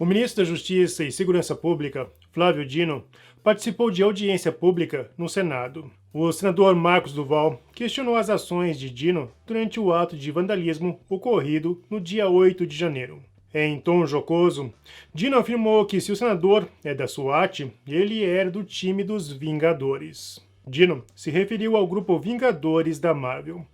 O ministro da Justiça e Segurança Pública, Flávio Dino, participou de audiência pública no Senado. O senador Marcos Duval questionou as ações de Dino durante o ato de vandalismo ocorrido no dia 8 de janeiro. Em tom jocoso, Dino afirmou que se o senador é da SWAT, ele era do time dos Vingadores. Dino se referiu ao grupo Vingadores da Marvel.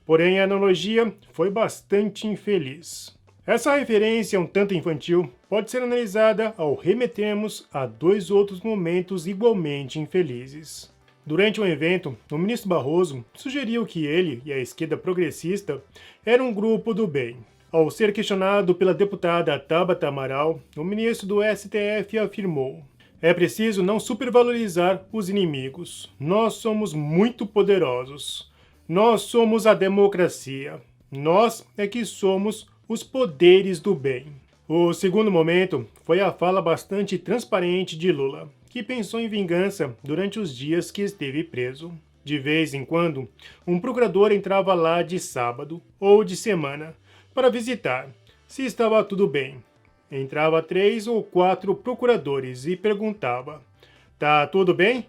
Porém, a analogia foi bastante infeliz. Essa referência um tanto infantil pode ser analisada ao remetermos a dois outros momentos igualmente infelizes. Durante um evento, o ministro Barroso sugeriu que ele e a esquerda progressista eram um grupo do bem. Ao ser questionado pela deputada Tabata Amaral, o ministro do STF afirmou: "É preciso não supervalorizar os inimigos. Nós somos muito poderosos. Nós somos a democracia. Nós é que somos os poderes do bem." O segundo momento foi a fala bastante transparente de Lula, que pensou em vingança durante os dias que esteve preso. De vez em quando, um procurador entrava lá de sábado ou de semana para visitar se estava tudo bem. Entrava 3 ou 4 procuradores e perguntava: "Tá tudo bem?"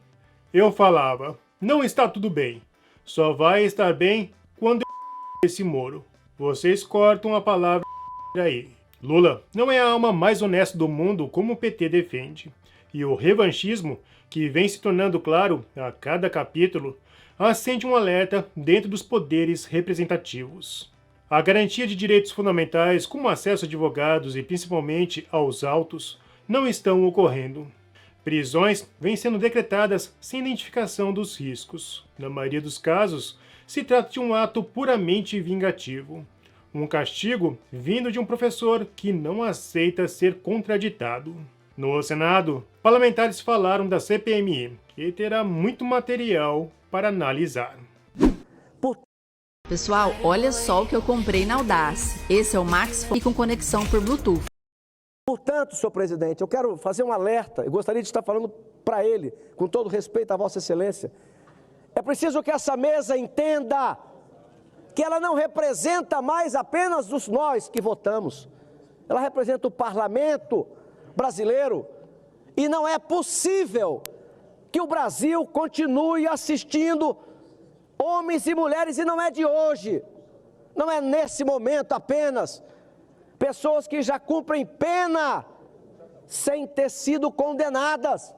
Eu falava: "Não está tudo bem. Só vai estar bem quando eu esse Moro. Vocês cortam a palavra aí." Lula não é a alma mais honesta do mundo, como o PT defende. E o revanchismo, que vem se tornando claro a cada capítulo, acende um alerta dentro dos poderes representativos. A garantia de direitos fundamentais, como acesso a advogados e principalmente aos autos, não estão ocorrendo. Prisões vêm sendo decretadas sem identificação dos riscos. Na maioria dos casos, se trata de um ato puramente vingativo. Um castigo vindo de um professor que não aceita ser contraditado. No Senado, parlamentares falaram da CPMI, que terá muito material para analisar. Pessoal, olha só o que eu comprei na Audace. Esse é o Max Fone com conexão por Bluetooth. Portanto, senhor presidente, eu quero fazer um alerta, eu gostaria de estar falando para ele, com todo respeito à Vossa Excelência. É preciso que essa mesa entenda que ela não representa mais apenas os nós que votamos. Ela representa o parlamento brasileiro. E não é possível que o Brasil continue assistindo homens e mulheres, e não é de hoje, não é nesse momento apenas, pessoas que já cumprem pena sem ter sido condenadas.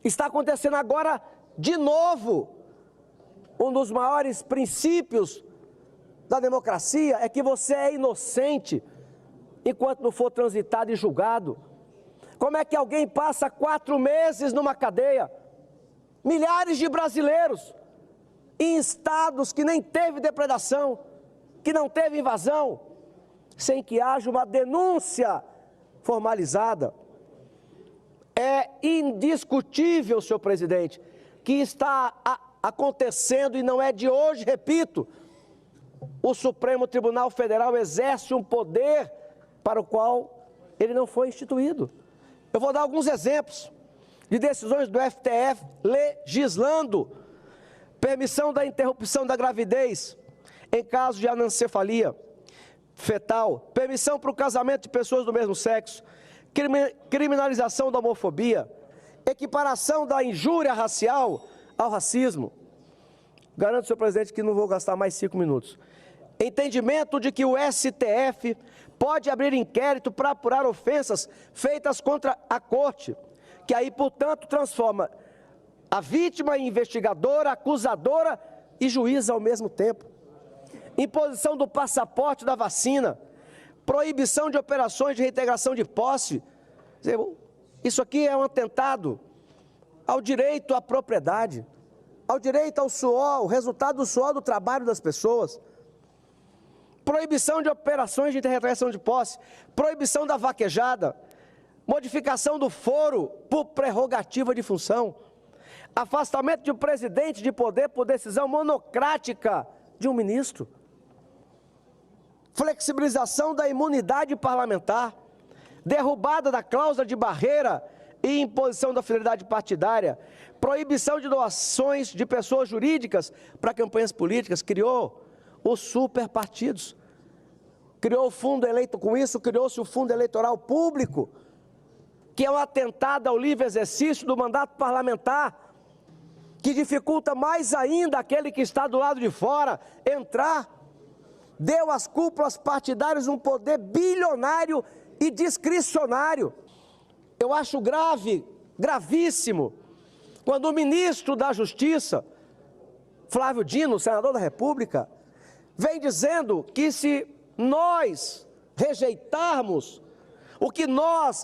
Está acontecendo agora de novo. Um dos maiores princípios da democracia é que você é inocente enquanto não for transitado e julgado. Como é que alguém passa 4 meses numa cadeia? Milhares de brasileiros em estados que nem teve depredação, que não teve invasão, sem que haja uma denúncia formalizada. É indiscutível, senhor presidente, que está acontecendo, e não é de hoje, repito, o Supremo Tribunal Federal exerce um poder para o qual ele não foi instituído. Eu vou dar alguns exemplos de decisões do STF legislando permissão da interrupção da gravidez em caso de anencefalia fetal, permissão para o casamento de pessoas do mesmo sexo, criminalização da homofobia, equiparação da injúria racial ao racismo. Garanto, senhor presidente, que não vou gastar mais 5 minutos. Entendimento de que o STF pode abrir inquérito para apurar ofensas feitas contra a corte, que aí, portanto, transforma a vítima em investigadora, acusadora e juíza ao mesmo tempo. Imposição do passaporte da vacina, proibição de operações de reintegração de posse. Isso aqui é um atentado ao direito à propriedade, ao direito ao suor, o resultado do suor do trabalho das pessoas. Proibição de operações de reintegração de posse, proibição da vaquejada, modificação do foro por prerrogativa de função, afastamento de um presidente de poder por decisão monocrática de um ministro, flexibilização da imunidade parlamentar, derrubada da cláusula de barreira e imposição da fidelidade partidária, proibição de doações de pessoas jurídicas para campanhas políticas, criou os superpartidos. criou o fundo eleito, com isso criou-se o fundo eleitoral público, que é um atentado ao livre exercício do mandato parlamentar, que dificulta mais ainda aquele que está do lado de fora entrar. Deu às cúpulas partidárias um poder bilionário e discricionário. Eu acho grave, gravíssimo, quando o ministro da Justiça, Flávio Dino, senador da República, vem dizendo que se nós rejeitarmos o que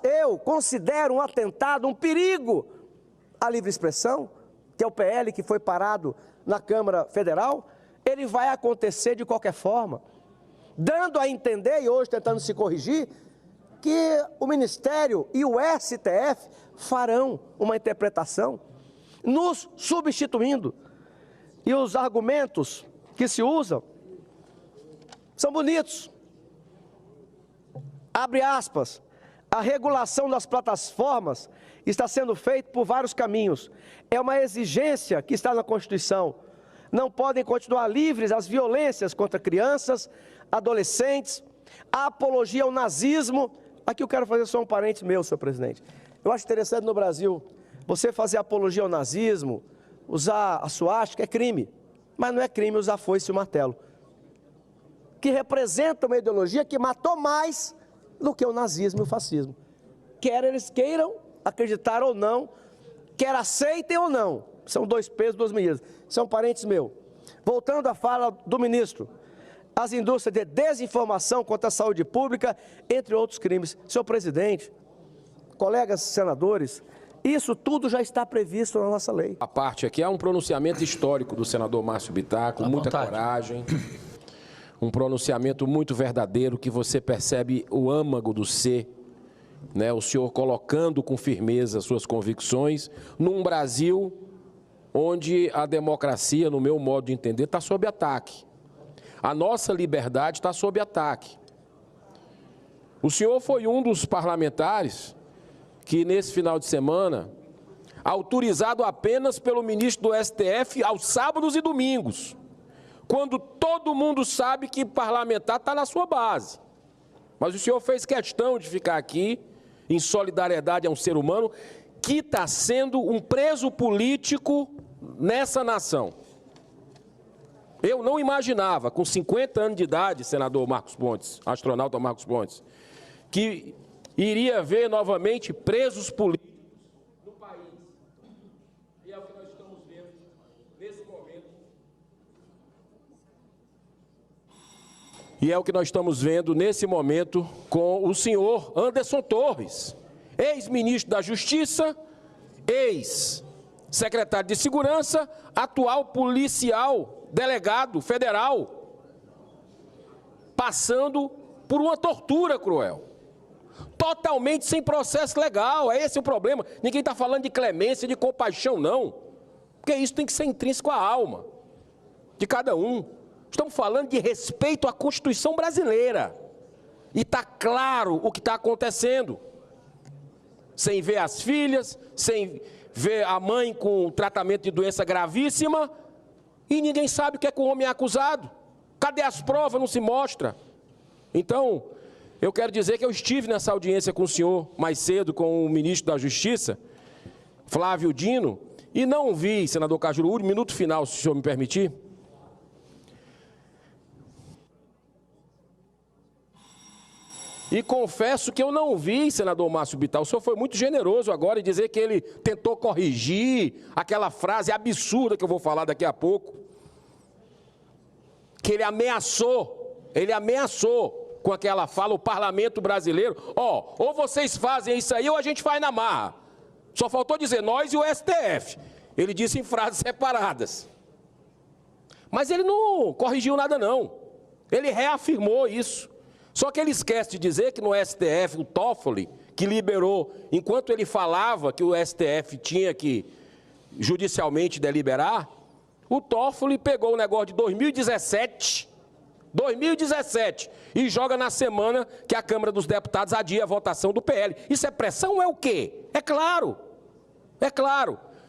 eu considero um atentado, um perigo à livre expressão, que é o PL que foi parado na Câmara Federal, ele vai acontecer de qualquer forma, dando a entender, e hoje tentando se corrigir, que o Ministério e o STF farão uma interpretação, nos substituindo. E os argumentos que se usam são bonitos. Abre aspas, a regulação das plataformas está sendo feita por vários caminhos. É uma exigência que está na Constituição. Não podem continuar livres as violências contra crianças, adolescentes, a apologia ao nazismo. Aqui eu quero fazer só um parênteses meu, senhor presidente. Eu acho interessante no Brasil, você fazer apologia ao nazismo, usar a suástica é crime, mas não é crime usar a foice e o martelo, que representa uma ideologia que matou mais do que o nazismo e o fascismo. Quer eles queiram acreditar ou não, quer aceitem ou não, são dois pesos, duas medidas. Isso é um parênteses meu. Voltando à fala do ministro, as indústrias de desinformação contra a saúde pública, entre outros crimes. Senhor presidente, colegas senadores, isso tudo já está previsto na nossa lei. A parte aqui é um pronunciamento histórico do senador Márcio Bittar, com muita coragem, um pronunciamento muito verdadeiro, que você percebe o âmago do ser, né? O senhor colocando com firmeza suas convicções num Brasil onde a democracia, no meu modo de entender, está sob ataque. A nossa liberdade está sob ataque. O senhor foi um dos parlamentares que, nesse final de semana, autorizado apenas pelo ministro do STF aos sábados e domingos, quando todo mundo sabe que parlamentar está na sua base. Mas o senhor fez questão de ficar aqui, em solidariedade a um ser humano que está sendo um preso político nessa nação. Eu não imaginava, com 50 anos de idade, senador Marcos Pontes, astronauta Marcos Pontes, que iria ver novamente presos políticos no país. E é o que nós estamos vendo nesse momento. E é o que nós estamos vendo nesse momento com o senhor Anderson Torres, ex-ministro da Justiça, ex-secretário de Segurança, atual policial delegado federal, passando por uma tortura cruel, totalmente sem processo legal. É esse o problema. Ninguém está falando de clemência, de compaixão, não, porque isso tem que ser intrínseco à alma de cada um. Estamos falando de respeito à Constituição brasileira, e está claro o que está acontecendo, sem ver as filhas, sem ver a mãe com tratamento de doença gravíssima, e ninguém sabe o que é que o homem é acusado. Cadê as provas? Não se mostra. Então, eu quero dizer que eu estive nessa audiência com o senhor mais cedo, com o ministro da Justiça, Flávio Dino, e não vi, senador Cajuru, minuto final, se o senhor me permitir. E confesso que eu não vi, senador Márcio Bittar, o senhor foi muito generoso agora em dizer que ele tentou corrigir aquela frase absurda que eu vou falar daqui a pouco, que ele ameaçou com aquela fala o parlamento brasileiro. Ou vocês fazem isso aí ou a gente faz na marra. Só faltou dizer nós e o STF. Ele disse em frases separadas. Mas ele não corrigiu nada não, ele reafirmou isso. Só que ele esquece de dizer que no STF, o Toffoli, que liberou, enquanto ele falava que o STF tinha que judicialmente deliberar, o Toffoli pegou o negócio de 2017, e joga na semana que a Câmara dos Deputados adia a votação do PL. Isso é pressão ou é o quê? É claro.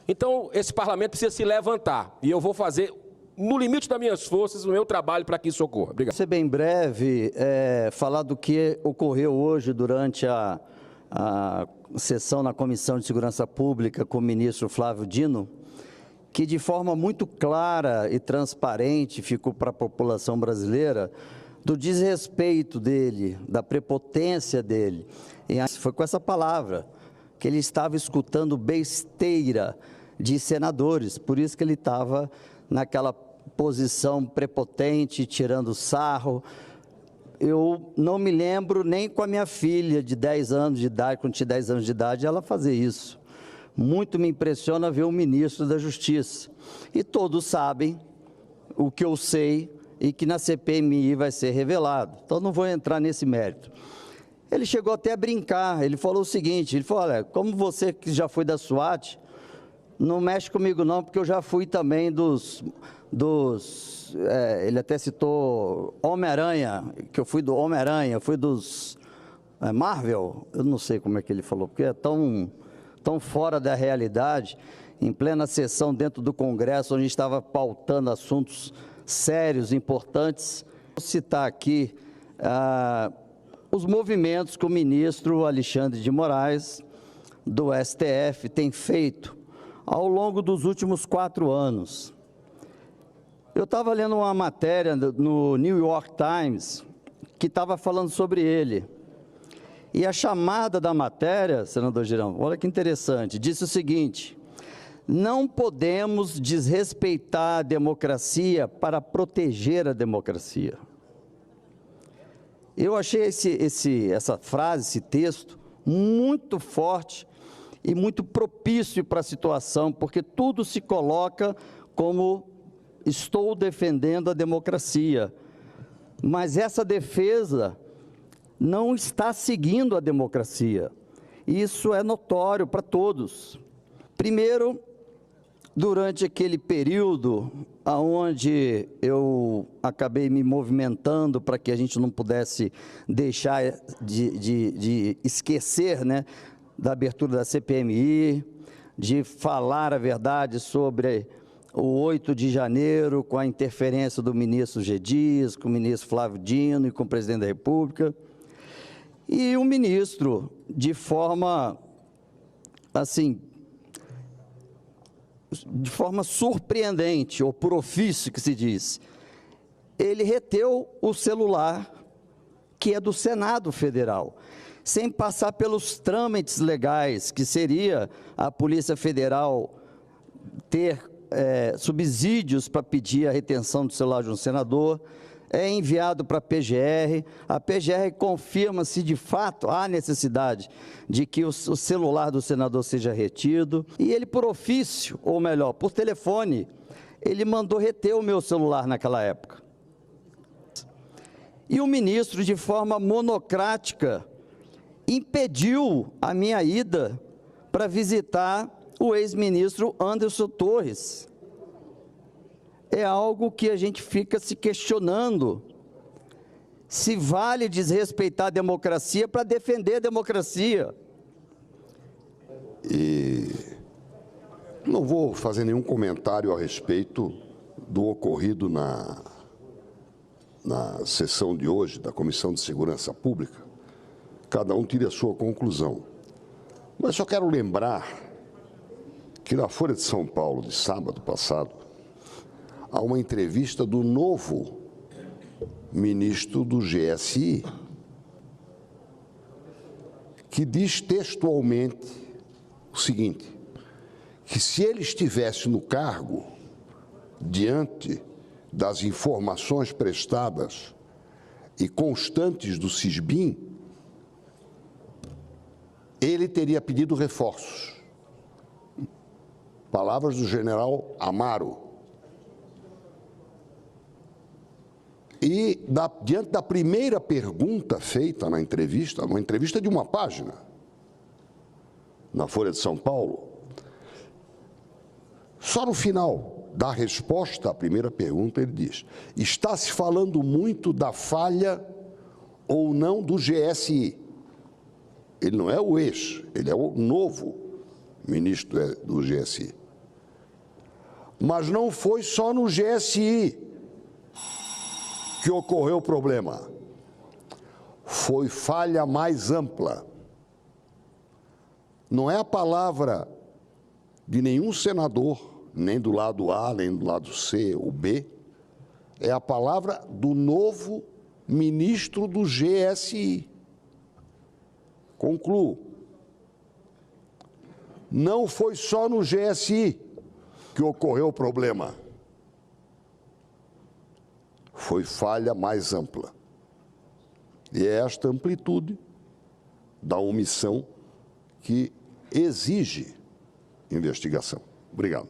Então, esse parlamento precisa se levantar. E eu vou fazer no limite das minhas forças, no meu trabalho para que isso ocorra. Obrigado. Vou ser bem breve, falar do que ocorreu hoje durante a sessão na Comissão de Segurança Pública com o ministro Flávio Dino, que de forma muito clara e transparente ficou para a população brasileira do desrespeito dele, da prepotência dele. Foi com essa palavra, que ele estava escutando besteira de senadores, por isso que ele estava naquela posição prepotente, tirando sarro. Eu não me lembro nem com a minha filha de 10 anos de idade, quando tinha 10 anos de idade, ela fazer isso. Muito me impressiona ver o ministro da Justiça. E todos sabem o que eu sei e que na CPMI vai ser revelado. Então, não vou entrar nesse mérito. Ele chegou até a brincar, ele falou o seguinte, ele falou, olha, como você que já foi da SWAT, não mexe comigo não, porque eu já fui também ele até citou Homem-Aranha, que eu fui do Homem-Aranha, fui dos Marvel, eu não sei como é que ele falou, porque é tão fora da realidade, em plena sessão dentro do Congresso, onde a gente estava pautando assuntos sérios, importantes. Vou citar aqui os movimentos que o ministro Alexandre de Moraes, do STF, tem feito ao longo dos últimos 4 anos. Eu estava lendo uma matéria no New York Times que estava falando sobre ele. E a chamada da matéria, senador Girão, olha que interessante, disse o seguinte: não podemos desrespeitar a democracia para proteger a democracia. Eu achei essa frase, esse texto, muito forte e muito propício para a situação, porque tudo se coloca como estou defendendo a democracia. Mas essa defesa não está seguindo a democracia. Isso é notório para todos. Primeiro, durante aquele período onde eu acabei me movimentando para que a gente não pudesse deixar de esquecer, né, da abertura da CPMI, de falar a verdade sobre o 8 de janeiro, com a interferência do ministro G. Dias, com o ministro Flávio Dino e com o presidente da República. E o ministro, de forma, assim, de forma surpreendente, ou por ofício que se diz, ele reteu o celular que é do Senado Federal, sem passar pelos trâmites legais, que seria a Polícia Federal ter subsídios para pedir a retenção do celular de um senador, é enviado para a PGR confirma se de fato há necessidade de que o celular do senador seja retido, e ele por ofício, ou melhor, por telefone, ele mandou reter o meu celular naquela época. E o ministro, de forma monocrática, impediu a minha ida para visitar o ex-ministro Anderson Torres. É algo que a gente fica se questionando, se vale desrespeitar a democracia para defender a democracia. E não vou fazer nenhum comentário a respeito do ocorrido na sessão de hoje da Comissão de Segurança Pública. Cada um tire a sua conclusão. Mas só quero lembrar que na Folha de São Paulo, de sábado passado, há uma entrevista do novo ministro do GSI, que diz textualmente o seguinte, que se ele estivesse no cargo, diante das informações prestadas e constantes do Sisbin, ele teria pedido reforços. Palavras do general Amaro. E, diante da primeira pergunta feita na entrevista, uma entrevista de uma página, na Folha de São Paulo, só no final da resposta à primeira pergunta ele diz: está se falando muito da falha ou não do GSI. Ele não é o ex, ele é o novo ministro do GSI. Mas não foi só no GSI que ocorreu o problema. Foi falha mais ampla. Não é a palavra de nenhum senador, nem do lado A, nem do lado C ou B, é a palavra do novo ministro do GSI. Concluo. Não foi só no GSI que ocorreu o problema. Foi falha mais ampla. E é esta amplitude da omissão que exige investigação. Obrigado.